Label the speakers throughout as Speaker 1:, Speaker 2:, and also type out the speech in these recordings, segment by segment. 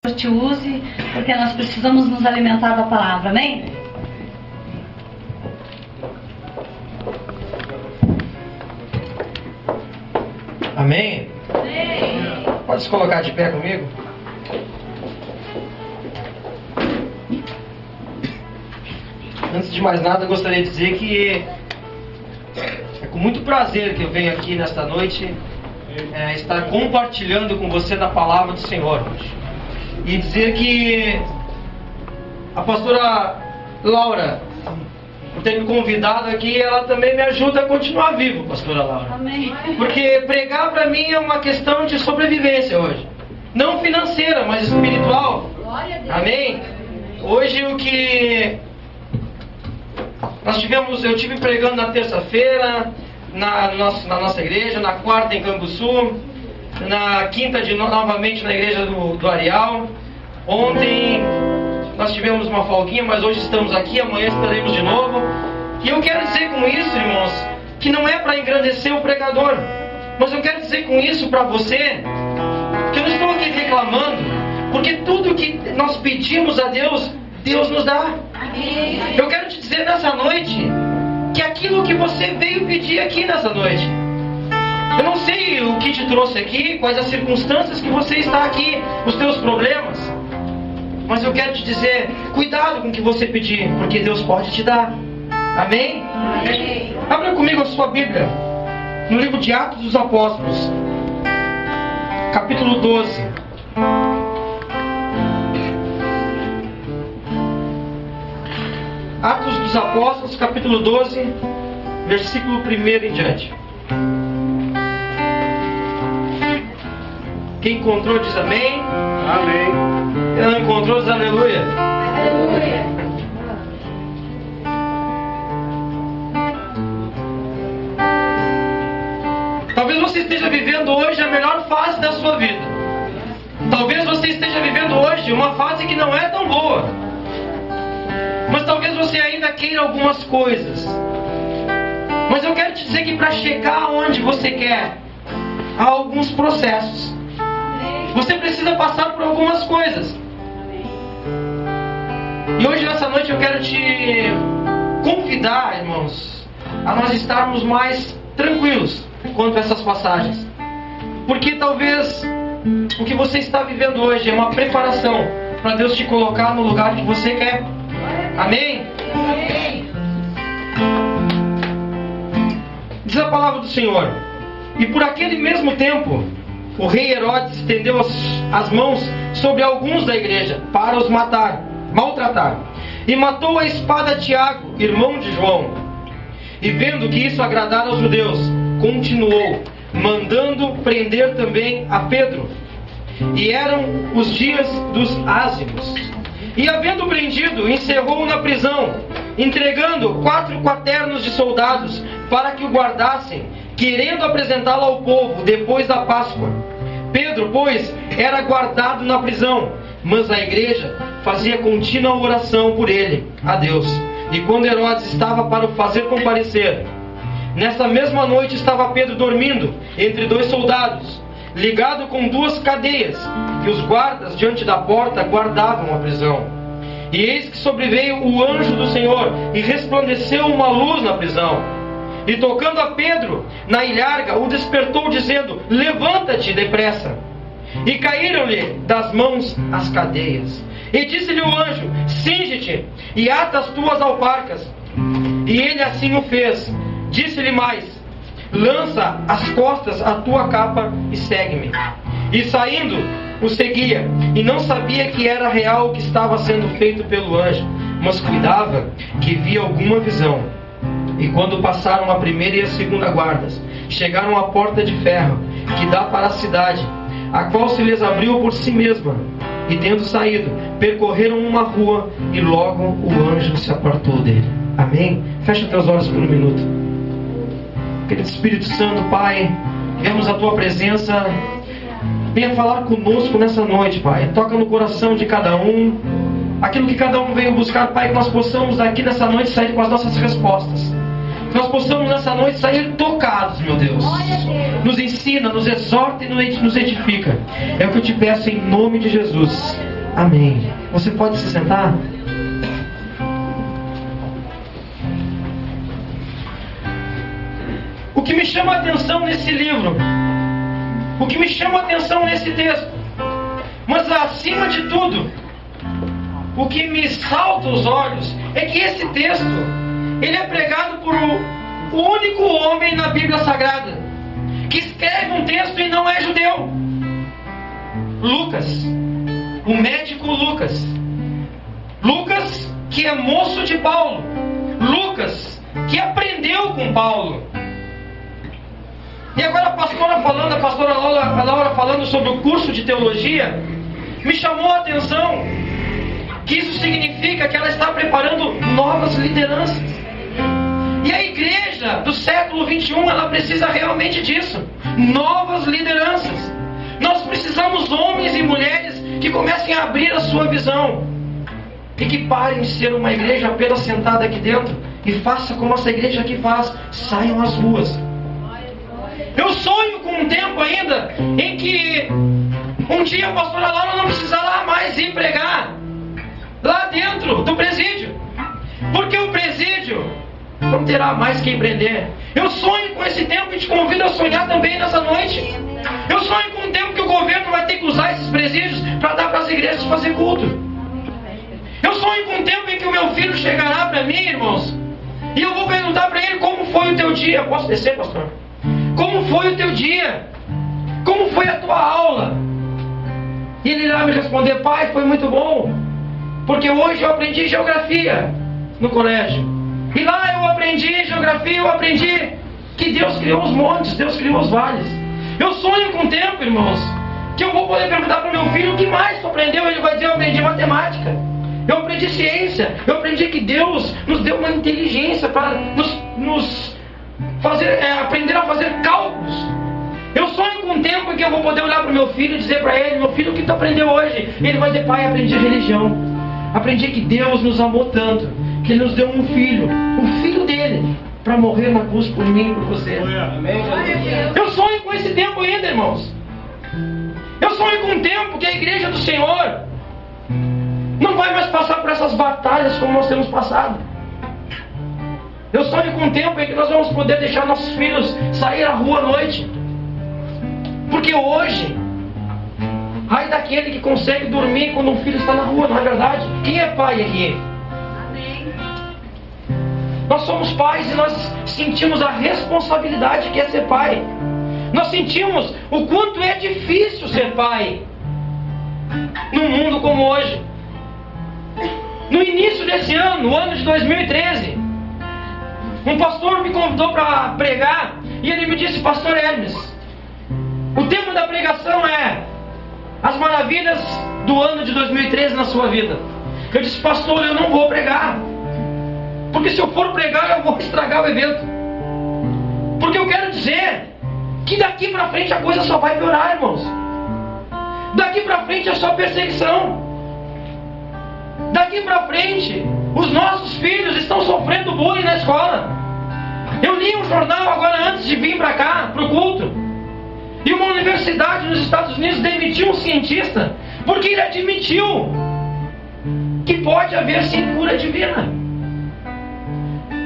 Speaker 1: Deus te use, porque nós precisamos nos alimentar da palavra, amém?
Speaker 2: Amém?
Speaker 1: Amém.
Speaker 2: Pode se colocar de pé comigo? Antes de mais nada, eu gostaria de dizer que é com muito prazer que eu venho aqui nesta noite estar compartilhando com você da palavra do Senhor. E dizer que a pastora Laura, por ter me convidado aqui, ela também me ajuda a continuar vivo, pastora Laura.
Speaker 1: Amém.
Speaker 2: Porque pregar para mim é uma questão de sobrevivência hoje. Não financeira, mas espiritual.
Speaker 1: Glória a Deus.
Speaker 2: Amém? Hoje o que eu tive pregando na terça-feira na nossa igreja, na quarta em Canguçu, na quinta novamente na igreja do Areal. Ontem nós tivemos uma folguinha, mas hoje estamos aqui, amanhã estaremos de novo. E eu quero dizer com isso, irmãos, que não é para engrandecer o pregador, mas eu quero dizer com isso para você, que eu não estou aqui reclamando, porque tudo que nós pedimos a Deus, Deus nos dá. Eu quero te dizer nessa noite, que aquilo que você veio pedir aqui nessa noite, eu não sei o que te trouxe aqui, quais as circunstâncias que você está aqui, os teus problemas, mas eu quero te dizer, cuidado com o que você pedir, porque Deus pode te dar. Amém?
Speaker 1: Amém.
Speaker 2: Abra comigo a sua Bíblia, no livro de Atos dos Apóstolos, capítulo 12. Atos dos Apóstolos, capítulo 12, versículo 1 em diante. Quem encontrou diz amém.
Speaker 3: Amém.
Speaker 2: Quem não encontrou diz aleluia.
Speaker 1: Aleluia.
Speaker 2: Talvez você esteja vivendo hoje a melhor fase da sua vida. Talvez você esteja vivendo hoje uma fase que não é tão boa. Mas talvez você ainda queira algumas coisas. Mas eu quero te dizer que para chegar onde você quer, há alguns processos. Você precisa passar por algumas coisas. E hoje nessa noite eu quero te convidar, irmãos, a nós estarmos mais tranquilos quanto a essas passagens. Porque talvez o que você está vivendo hoje é uma preparação para Deus te colocar no lugar que você quer. Amém?
Speaker 1: Amém.
Speaker 2: Diz a palavra do Senhor: e por aquele mesmo tempo, o rei Herodes estendeu as mãos sobre alguns da igreja para os maltratar, e matou a espada Tiago, irmão de João. E vendo que isso agradara aos judeus, continuou, mandando prender também a Pedro. E eram os dias dos ázimos. E havendo prendido, encerrou-o na prisão, entregando 4 quaternos de soldados para que o guardassem, querendo apresentá-lo ao povo depois da Páscoa. Pedro, pois, era guardado na prisão, mas a igreja fazia contínua oração por ele, a Deus. E quando Herodes estava para o fazer comparecer, nessa mesma noite estava Pedro dormindo entre 2 soldados, ligado com 2 cadeias, que os guardas diante da porta guardavam a prisão. E eis que sobreveio o anjo do Senhor, e resplandeceu uma luz na prisão. E tocando a Pedro na ilharga, o despertou, dizendo: levanta-te depressa. E caíram-lhe das mãos as cadeias. E disse-lhe o anjo: cinge-te e ata as tuas alparcas. E ele assim o fez. Disse-lhe mais: lança às costas a tua capa e segue-me. E saindo, o seguia, e não sabia que era real o que estava sendo feito pelo anjo, mas cuidava que via alguma visão. E quando passaram a primeira e a segunda guardas, chegaram à porta de ferro, que dá para a cidade, a qual se lhes abriu por si mesma. E tendo saído, percorreram uma rua, e logo o anjo se apartou dele. Amém? Fecha teus olhos por um minuto. Querido Espírito Santo, Pai, viemos à tua presença. Venha falar conosco nessa noite, Pai. Toca no coração de cada um. Aquilo que cada um veio buscar, Pai, que nós possamos aqui nessa noite sair com as nossas respostas. Que nós possamos nessa noite sair tocados, meu Deus. Nos ensina, nos exorta e nos edifica. É o que eu te peço em nome de Jesus. Amém. Você pode se sentar? O que me chama a atenção nesse livro, o que me chama a atenção nesse texto, mas acima de tudo, o que me salta os olhos é que esse texto, ele é pregado por o único homem na Bíblia Sagrada que escreve um texto e não é judeu. Lucas, o médico Lucas. Lucas, que é moço de Paulo. Lucas, que aprendeu com Paulo. E agora a pastora Laura falando sobre o curso de teologia, me chamou a atenção que isso significa que ela está preparando novas lideranças. E a igreja do século 21, ela precisa realmente disso. Novas lideranças. Nós precisamos homens e mulheres que comecem a abrir a sua visão. E que parem de ser uma igreja apenas sentada aqui dentro. E faça como essa igreja aqui faz. Saiam às ruas. Eu sonho com um tempo ainda em que um dia a pastora Laura não precisará mais ir pregar lá dentro do presídio. Porque o presídio não terá mais quem prender. Eu sonho com esse tempo e te convido a sonhar também nessa noite. Eu sonho com um tempo que o governo vai ter que usar esses presídios para dar para as igrejas fazer culto. Eu sonho com um tempo em que o meu filho chegará para mim, irmãos, e eu vou perguntar para ele: como foi o teu dia? Posso descer, pastor? Como foi o teu dia? Como foi a tua aula? E ele irá me responder: pai, foi muito bom, porque hoje eu aprendi geografia no colégio. E lá eu aprendi geografia, eu aprendi que Deus criou os montes, Deus criou os vales. Eu sonho com um tempo, irmãos, que eu vou poder perguntar para o meu filho: o que mais tu aprendeu? Ele vai dizer: eu aprendi matemática, eu aprendi ciência, eu aprendi que Deus nos deu uma inteligência para nos fazer, aprender a fazer cálculos. Eu sonho com um tempo em que eu vou poder olhar para o meu filho e dizer para ele: meu filho, o que tu aprendeu hoje? E ele vai dizer: pai, aprendi religião, aprendi que Deus nos amou tanto, que Ele nos deu um filho, o filho dele, para morrer na cruz por mim e por você. Eu sonho com esse tempo ainda, irmãos. Eu sonho com um tempo que a igreja do Senhor não vai mais passar por essas batalhas como nós temos passado. Eu sonho com um tempo em que nós vamos poder deixar nossos filhos sair à rua à noite. Porque hoje, ai daquele que consegue dormir quando um filho está na rua, não é verdade? Quem é pai aqui? Nós somos pais e nós sentimos a responsabilidade que é ser pai. Nós sentimos o quanto é difícil ser pai num mundo como hoje. No início desse ano, no ano de 2013, um pastor me convidou para pregar e ele me disse: pastor Hermes, o tema da pregação é as maravilhas do ano de 2013 na sua vida. Eu disse: pastor, eu não vou pregar, porque se eu for pregar eu vou estragar o evento. Porque eu quero dizer que daqui para frente a coisa só vai piorar, irmãos. Daqui para frente é só perseguição. Daqui para frente os nossos filhos estão sofrendo bullying na escola. Eu li um jornal agora antes de vir para cá, para o culto, e uma universidade nos Estados Unidos demitiu um cientista porque ele admitiu que pode haver sim cura divina.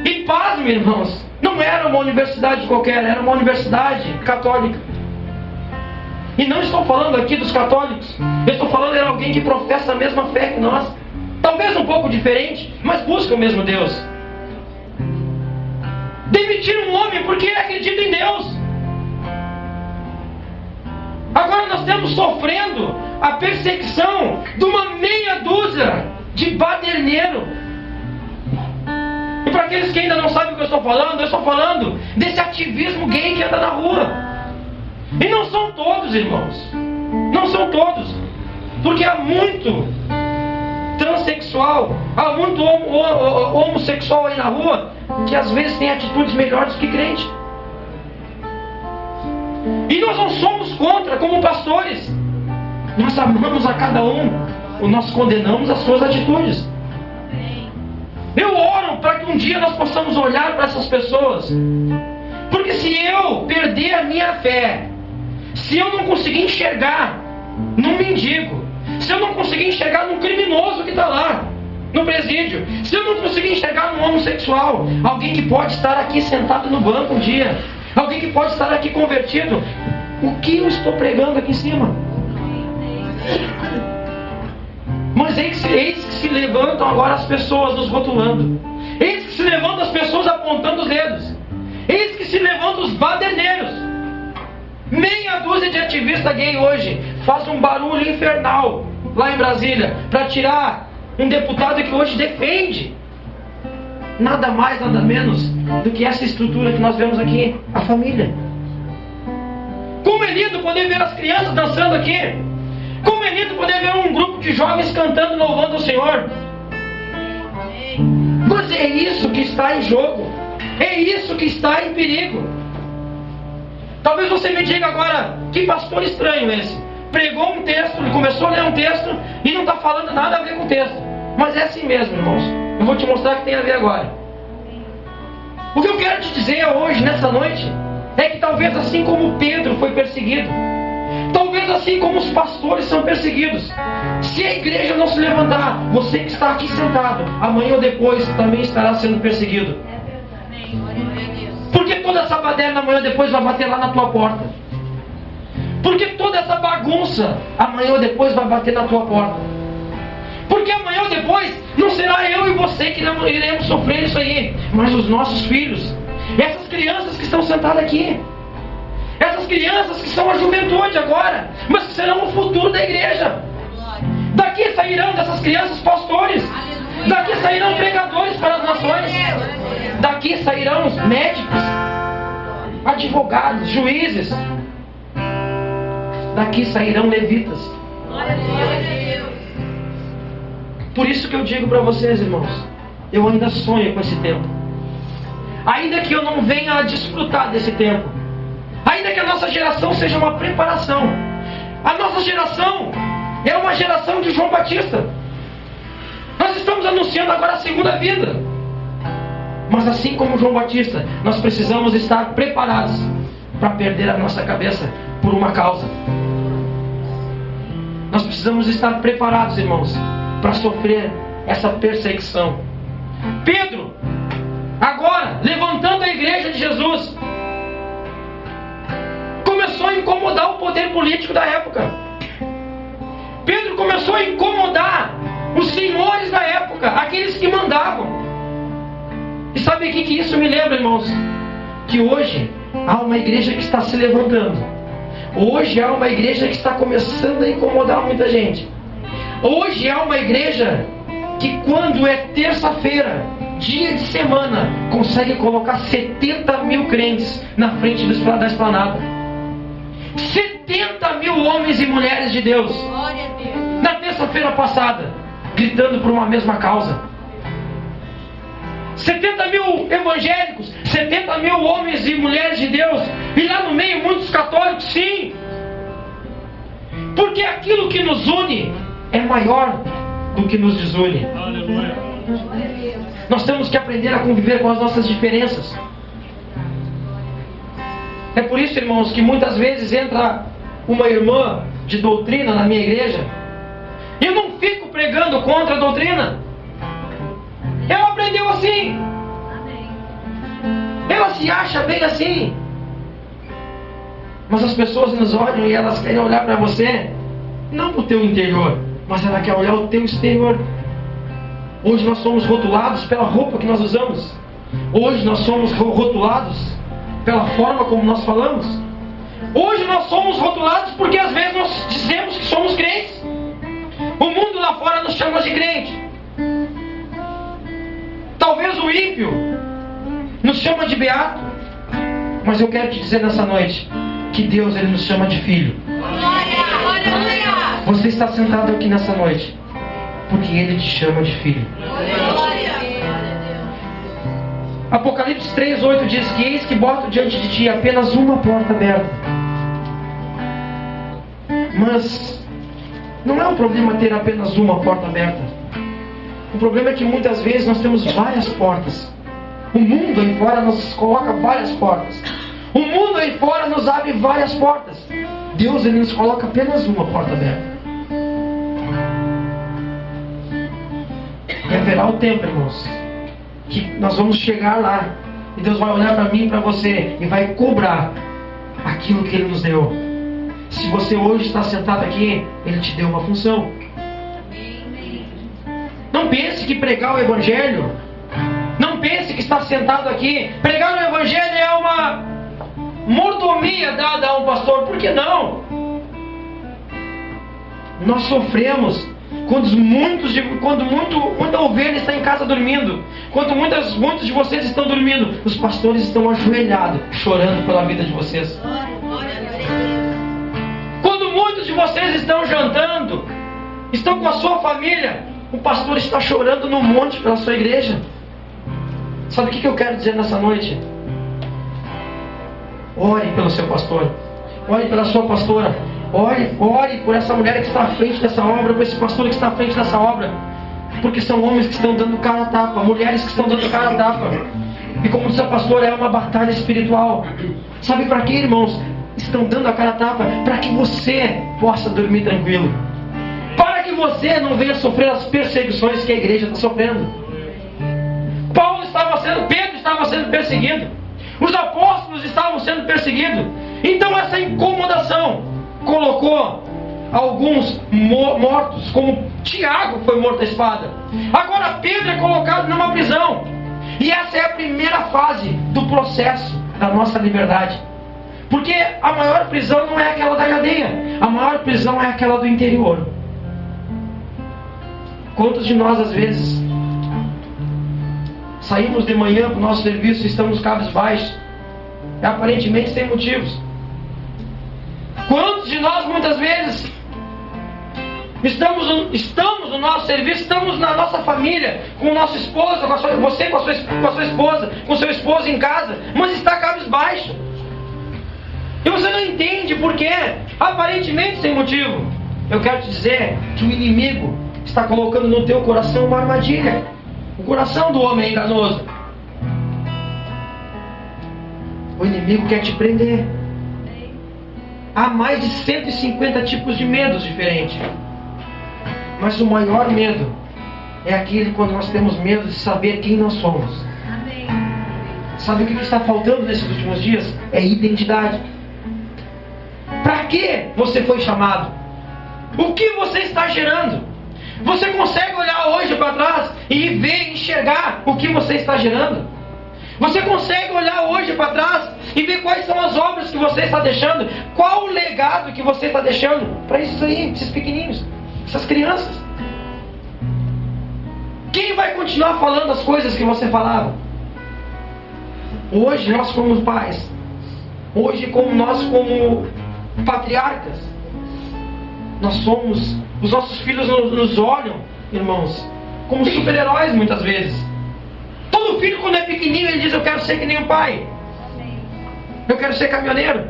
Speaker 2: E pasme, irmãos, não era uma universidade qualquer, era uma universidade católica. E não estou falando aqui dos católicos, eu estou falando de alguém que professa a mesma fé que nós. Talvez um pouco diferente, mas busca o mesmo Deus. Demitir um homem porque ele acredita em Deus. Agora nós estamos sofrendo a perseguição de uma meia dúzia de baderneiro. E para aqueles que ainda não sabem o que eu estou falando desse ativismo gay que anda na rua. E não são todos, irmãos. Não são todos. Porque há muito transexual, há muito homossexual aí na rua, que às vezes tem atitudes melhores que crente. E nós não somos contra, como pastores. Nós amamos a cada um, nós condenamos as suas atitudes. Eu oro para que um dia nós possamos olhar para essas pessoas. Porque se eu perder a minha fé, se eu não conseguir enxergar num mendigo, se eu não conseguir enxergar num criminoso que está lá no presídio, se eu não conseguir enxergar num homossexual, alguém que pode estar aqui sentado no banco um dia, alguém que pode estar aqui convertido, o que eu estou pregando aqui em cima? Mas eis que se levantam agora as pessoas nos rotulando, eis que se levantam as pessoas apontando os dedos, eis que se levantam os baderneiros. Meia dúzia de ativistas gay hoje faz um barulho infernal lá em Brasília para tirar um deputado que hoje defende nada mais, nada menos do que essa estrutura que nós vemos aqui, a família. Como é lindo poder ver as crianças dançando aqui. Como é lindo poder ver um grupo de jovens cantando, louvando o Senhor. Mas é isso que está em jogo. É isso que está em perigo. Talvez você me diga agora, que pastor estranho esse. Pregou um texto, ele começou a ler um texto e não está falando nada a ver com o texto. Mas é assim mesmo, irmãos. Eu vou te mostrar que tem a ver agora. O que eu quero te dizer hoje, nessa noite, é que talvez assim como Pedro foi perseguido, talvez assim como os pastores são perseguidos, se a igreja não se levantar, você que está aqui sentado, amanhã ou depois também estará sendo perseguido. Porque toda essa baderna amanhã ou depois vai bater lá na tua porta. Porque toda essa bagunça amanhã ou depois vai bater na tua porta. Porque amanhã ou depois não será eu e você que não iremos sofrer isso aí, mas os nossos filhos, essas crianças que estão sentadas aqui, essas crianças que são a juventude agora, mas que serão o futuro da igreja. Daqui sairão dessas crianças pastores, daqui sairão pregadores para as nações, daqui sairão médicos, advogados, juízes, daqui sairão levitas. Por isso que eu digo para vocês, irmãos, eu ainda sonho com esse tempo. Ainda que eu não venha a desfrutar desse tempo, ainda que a nossa geração seja uma preparação, a nossa geração é uma geração de João Batista. Nós estamos anunciando agora a segunda vida. Mas assim como João Batista, nós precisamos estar preparados para perder a nossa cabeça por uma causa. Nós precisamos estar preparados, irmãos, para sofrer essa perseguição. Pedro, agora, levantando a igreja de Jesus, começou a incomodar o poder político da época. Pedro começou a incomodar os senhores da época, aqueles que mandavam. E sabe o que isso me lembra, irmãos? Que hoje há uma igreja que está se levantando. Hoje há uma igreja que está começando a incomodar muita gente. Hoje há uma igreja que quando é terça-feira, dia de semana, consegue colocar 70 mil crentes na frente da esplanada. 70 mil homens e mulheres de Deus, na terça-feira passada, gritando por uma mesma causa. 70 mil evangélicos, 70 mil homens e mulheres de Deus, e lá no meio muitos católicos, sim. Porque aquilo que nos une é maior do que nos desune. Nós temos que aprender a conviver com as nossas diferenças. É por isso, irmãos, que muitas vezes entra uma irmã de doutrina na minha igreja, e eu não fico pregando contra a doutrina. Ela aprendeu assim. Ela se acha bem assim. Mas as pessoas nos olham e elas querem olhar para você, não para o teu interior, mas ela quer olhar o teu exterior. Hoje nós somos rotulados pela roupa que nós usamos. Hoje nós somos rotulados pela forma como nós falamos. Hoje nós somos rotulados porque às vezes nós dizemos que somos crentes. O mundo lá fora nos chama de crente. Talvez o ímpio nos chama de beato. Mas eu quero te dizer nessa noite que Deus, Ele nos chama de filho. Você está sentado aqui nessa noite porque Ele te chama de filho. Apocalipse 3:8 diz que eis que boto diante de ti apenas uma porta aberta. Mas não é um problema ter apenas uma porta aberta. O problema é que muitas vezes nós temos várias portas. O mundo aí fora nos coloca várias portas. O mundo aí fora nos abre várias portas. Deus, Ele nos coloca apenas uma porta aberta. haverá o tempo, irmãos, que nós vamos chegar lá e Deus vai olhar para mim e para você e vai cobrar aquilo que Ele nos deu. Se você hoje está sentado aqui, Ele te deu uma função. Não pense que pregar o Evangelho, não pense que estar sentado aqui, pregar o Evangelho é uma mordomia dada a um pastor. Por que não? Nós sofremos quando muita ovelha está em casa dormindo, quando muitos de vocês estão dormindo, os pastores estão ajoelhados, chorando pela vida de vocês. Quando muitos de vocês estão jantando, estão com a sua família, o pastor está chorando no monte pela sua igreja. Sabe o que eu quero dizer nessa noite? Ore pelo seu pastor, ore pela sua pastora, ore por essa mulher que está à frente dessa obra, por esse pastor que está à frente dessa obra, porque são homens que estão dando cara a tapa, mulheres que estão dando cara a tapa. E como disse a pastora, é uma batalha espiritual. Sabe para quê, irmãos? Estão dando a cara a tapa para que você possa dormir tranquilo, para que você não venha sofrer as perseguições que a igreja está sofrendo. Pedro estava sendo perseguido, os apóstolos estavam sendo perseguidos. Então essa incomodação colocou alguns mortos, como Tiago foi morto à espada. Agora Pedro é colocado numa prisão. E essa é a primeira fase do processo da nossa liberdade. Porque a maior prisão não é aquela da cadeia, a maior prisão é aquela do interior. Quantos de nós às vezes saímos de manhã para o nosso serviço e estamos cabisbaixos, aparentemente sem motivos? Quantos de nós muitas vezes estamos no nosso serviço, estamos na nossa família, com o nosso esposo, você com a sua esposa, com o seu esposo em casa, mas está cabisbaixo? E você não entende por quê? Aparentemente sem motivo. Eu quero te dizer que o inimigo está colocando no teu coração uma armadilha. O coração do homem é enganoso. O inimigo quer te prender. Há mais de 150 tipos de medos diferentes. Mas o maior medo é aquele quando nós temos medo de saber quem nós somos. Sabe o que está faltando nesses últimos dias? É identidade. Para que você foi chamado? O que você está gerando? Você consegue olhar hoje para trás e ver, enxergar o que você está gerando? Você consegue olhar hoje para trás e ver quais são as obras que você está deixando? Qual o legado que você está deixando para esses aí, esses pequenininhos, essas crianças? Quem vai continuar falando as coisas que você falava? Hoje nós como pais, hoje nós como patriarcas, nós somos, os nossos filhos nos olham, irmãos, como super-heróis muitas vezes. Todo filho quando é pequenininho ele diz: eu quero ser que nem o pai, eu quero ser caminhoneiro,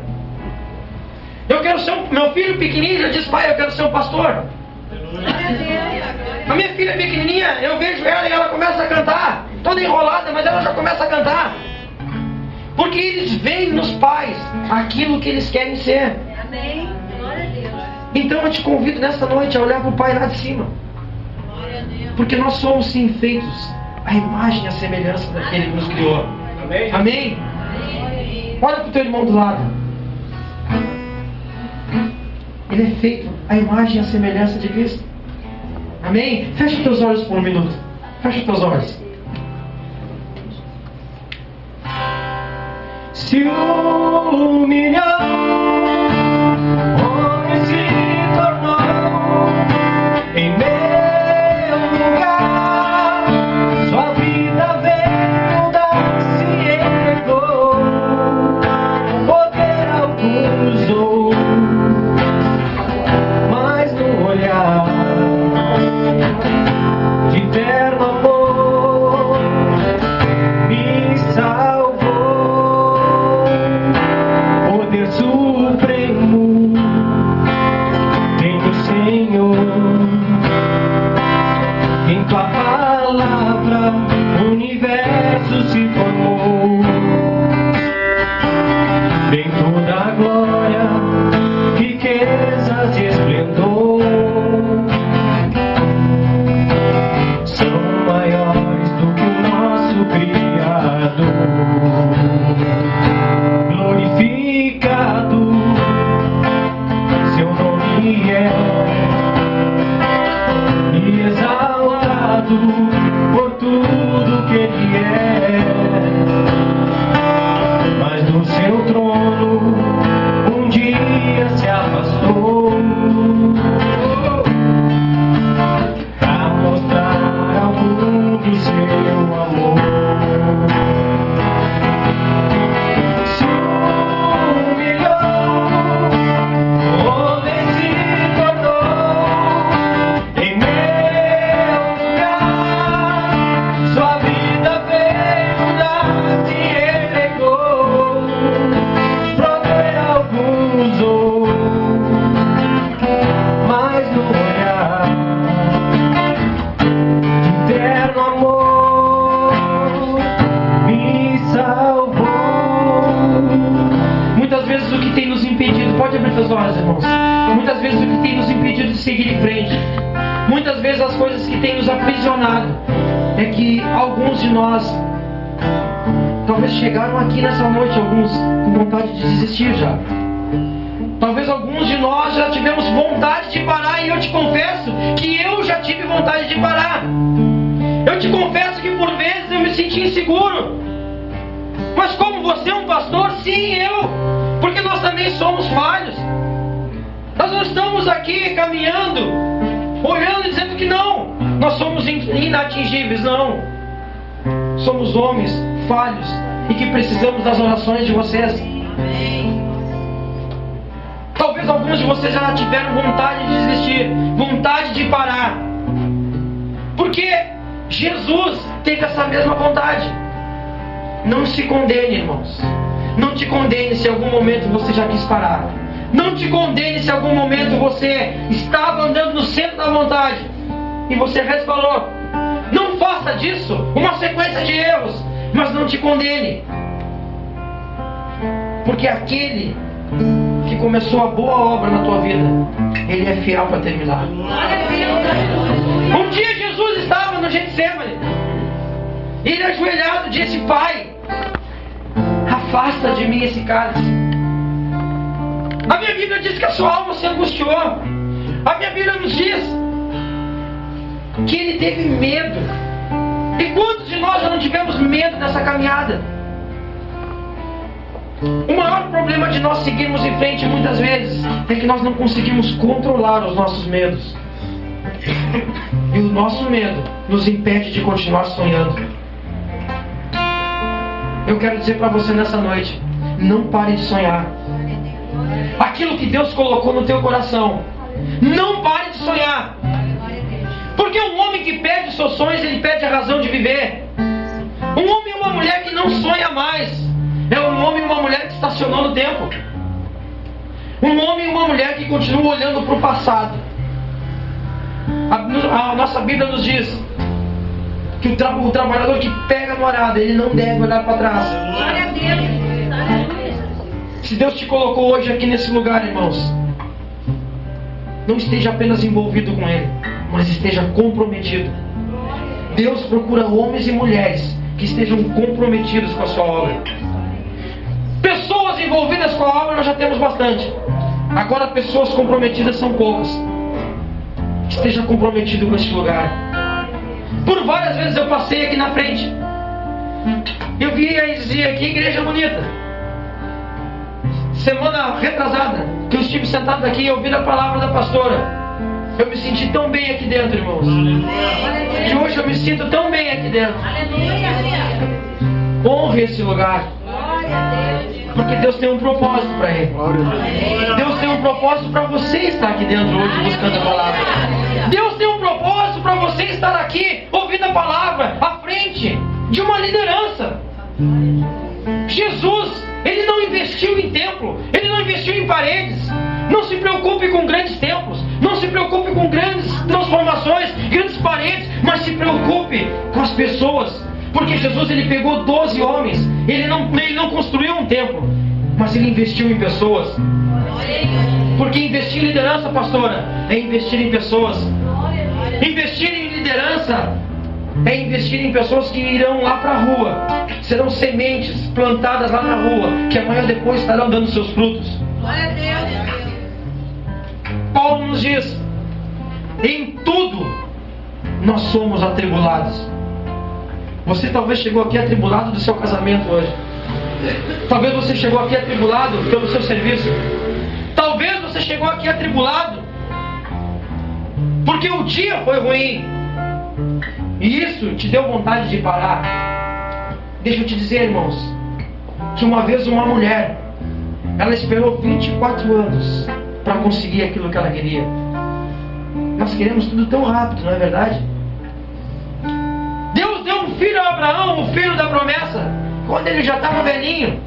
Speaker 2: eu quero ser meu filho pequenininho já diz: pai, eu quero ser um pastor. A minha filha pequenininha, eu vejo ela e ela começa a cantar, toda enrolada, mas ela já começa a cantar, porque eles veem nos pais aquilo que eles querem ser.
Speaker 3: Amém. Glória a Deus.
Speaker 2: Então eu te convido nessa noite a olhar para o Pai lá de cima, porque nós somos sim feitos à imagem e à semelhança daquele que nos criou. Amém? Amém? Olha para o teu irmão do lado. Ele é feito à imagem e à semelhança de Cristo. Amém? Fecha os teus olhos por um minuto. Fecha os teus olhos. Se humilhou, homem se tornou em meu lugar. Sua vida veio mudar-se e entregou. O poder alcançou, mas no olhar de eterno amor me salvou. Poder
Speaker 4: que Ele é, mas do seu trono um dia se afastou pra mostrar ao mundo seu amor. Se humilhou, homem se tornou em meu lugar, sua vida veio dar, se entregou, procurei alguns mas no olhar de eterno amor me salvou.
Speaker 2: Muitas vezes o que tem nos impedido, pode abrir seus olhos, irmãos. Muitas vezes o que tem nos impedido de seguir em frente, muitas vezes as coisas que têm nos aprisionado, é que alguns de nós talvez chegaram aqui nessa noite, alguns com vontade de desistir já. Talvez alguns de nós já tivemos vontade de parar, e eu te confesso que eu já tive vontade de parar. Eu te confesso que por vezes eu me senti inseguro. Mas como você é um pastor, sim, eu, porque nós também somos falhos. Nós não estamos aqui caminhando, olhando e dizendo que não, nós somos inatingíveis, não. Somos homens falhos e que precisamos das orações de vocês. Talvez alguns de vocês já tiveram vontade de desistir, vontade de parar, porque Jesus teve essa mesma vontade. Não se condene, irmãos. Não te condene se em algum momento você já quis parar. Não te condene se em algum momento você estava andando no centro da vontade e você resvalou. Não faça disso uma sequência de erros, mas não te condene, porque aquele que começou a boa obra na tua vida, Ele é fiel para terminar. Um dia Jesus estava no Getsemane, Ele ajoelhado disse: Pai, afasta de mim esse cálice. A minha Bíblia diz que a sua alma se angustiou. A minha Bíblia nos diz que Ele teve medo. E quantos de nós já não tivemos medo nessa caminhada? O maior problema de nós seguirmos em frente muitas vezes é que nós não conseguimos controlar os nossos medos. E o nosso medo nos impede de continuar sonhando. Eu quero dizer para você nessa noite: não pare de sonhar. Aquilo que Deus colocou no teu coração, não pare de sonhar. Porque um homem que perde os seus sonhos, ele perde a razão de viver. Um homem e uma mulher que não sonha mais é um homem e uma mulher que estacionou no tempo. Um homem e uma mulher que continua olhando para o passado. A nossa Bíblia nos diz que o trabalhador que pega no arado, ele não deve olhar para trás.
Speaker 3: Glória a Deus.
Speaker 2: Se Deus te colocou hoje aqui nesse lugar, irmãos, não esteja apenas envolvido com Ele, mas esteja comprometido. Deus procura homens e mulheres que estejam comprometidos com a sua obra. Pessoas envolvidas com a obra nós já temos bastante. Agora pessoas comprometidas são poucas. Esteja comprometido com este lugar. Por várias vezes eu passei aqui na frente, eu via e dizia: que igreja bonita. Semana retrasada, que eu estive sentado aqui e ouvi a palavra da pastora, eu me senti tão bem aqui dentro, irmãos. E hoje eu me sinto tão bem aqui dentro. Honre esse lugar, porque Deus tem um propósito para ele. Deus tem um propósito para você estar aqui dentro hoje buscando a palavra. Deus tem um propósito para você estar aqui ouvindo a palavra à frente de uma liderança. Jesus, Ele não investiu em templo, Ele não investiu em paredes. Não se preocupe com grandes templos, não se preocupe com grandes transformações, grandes paredes, mas se preocupe com as pessoas. Porque Jesus, Ele pegou 12 homens, Ele não construiu um templo, mas Ele investiu em pessoas. Porque investir em liderança, pastora, é investir em pessoas. Investir em liderança é investir em pessoas que irão lá para a rua, serão sementes plantadas lá na rua, que amanhã depois estarão dando seus frutos. Paulo nos diz: em tudo nós somos atribulados. Você talvez chegou aqui atribulado do seu casamento hoje. Talvez você chegou aqui atribulado pelo seu serviço. Talvez você chegou aqui atribulado porque o dia foi ruim. E isso te deu vontade de parar. Deixa eu te dizer, irmãos, que uma vez uma mulher, ela esperou 24 anos para conseguir aquilo que ela queria. Nós queremos tudo tão rápido, não é verdade? Deus deu um filho a Abraão, o filho da promessa, quando ele já estava velhinho.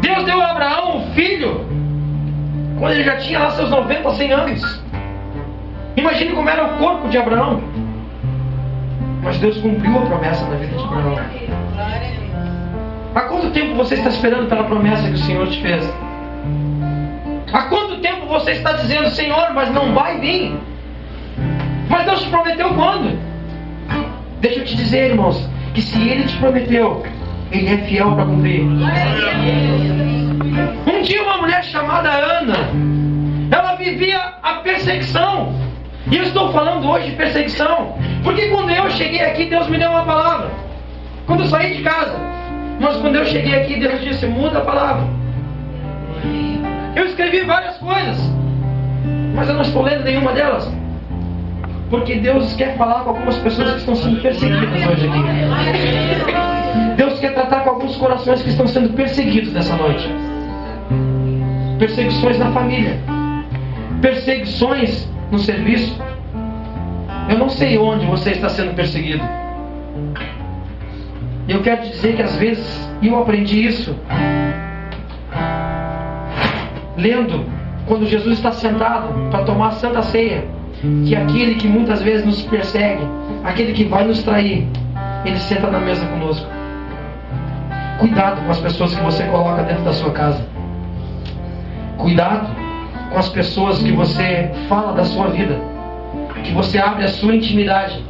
Speaker 2: Deus deu a Abraão um filho quando ele já tinha lá seus 90, 100 anos. Imagine como era o corpo de Abraão. Mas Deus cumpriu a promessa na vida de Abraão. Há quanto tempo você está esperando pela promessa que o Senhor te fez? Há quanto tempo você está dizendo, Senhor, mas não vai vir? Mas Deus te prometeu quando? Deixa eu te dizer, irmãos, que se Ele te prometeu, Ele é fiel para cumprir. Um dia uma mulher chamada Ana, ela vivia a perseguição. E eu estou falando hoje de perseguição, porque quando eu cheguei aqui, Deus me deu uma palavra. Quando eu saí de casa, mas quando eu cheguei aqui, Deus disse, muda a palavra. Eu escrevi várias coisas, mas eu não estou lendo nenhuma delas, porque Deus quer falar com algumas pessoas que estão sendo perseguidas hoje aqui. Deus quer tratar com alguns corações que estão sendo perseguidos nessa noite. Perseguições na família, perseguições no serviço. Eu não sei onde você está sendo perseguido. Eu quero te dizer que às vezes eu aprendi isso lendo quando Jesus está sentado para tomar a Santa Ceia, que aquele que muitas vezes nos persegue, aquele que vai nos trair, ele senta na mesa conosco. Cuidado com as pessoas que você coloca dentro da sua casa. Cuidado com as pessoas que você fala da sua vida, que você abre a sua intimidade.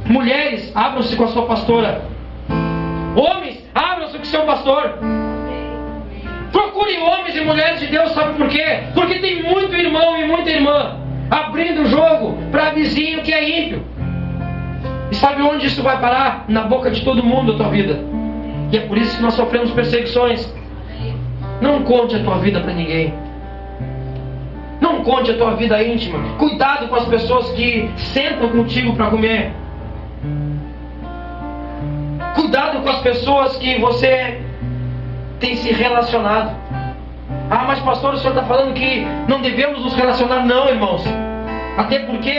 Speaker 2: Mulheres, abram-se com a sua pastora. Homens, abram-se com o seu pastor. Procure homens e mulheres de Deus, sabe por quê? Porque tem muito irmão e muita irmã abrindo o jogo para vizinho que é ímpio. E sabe onde isso vai parar? Na boca de todo mundo a tua vida. E é por isso que nós sofremos perseguições. Não conte a tua vida para ninguém. Não conte a tua vida íntima. Cuidado com as pessoas que sentam contigo para comer. Cuidado com as pessoas que você tem se relacionado. Ah, mas pastor, o senhor está falando que não devemos nos relacionar? Não, irmãos. Até porque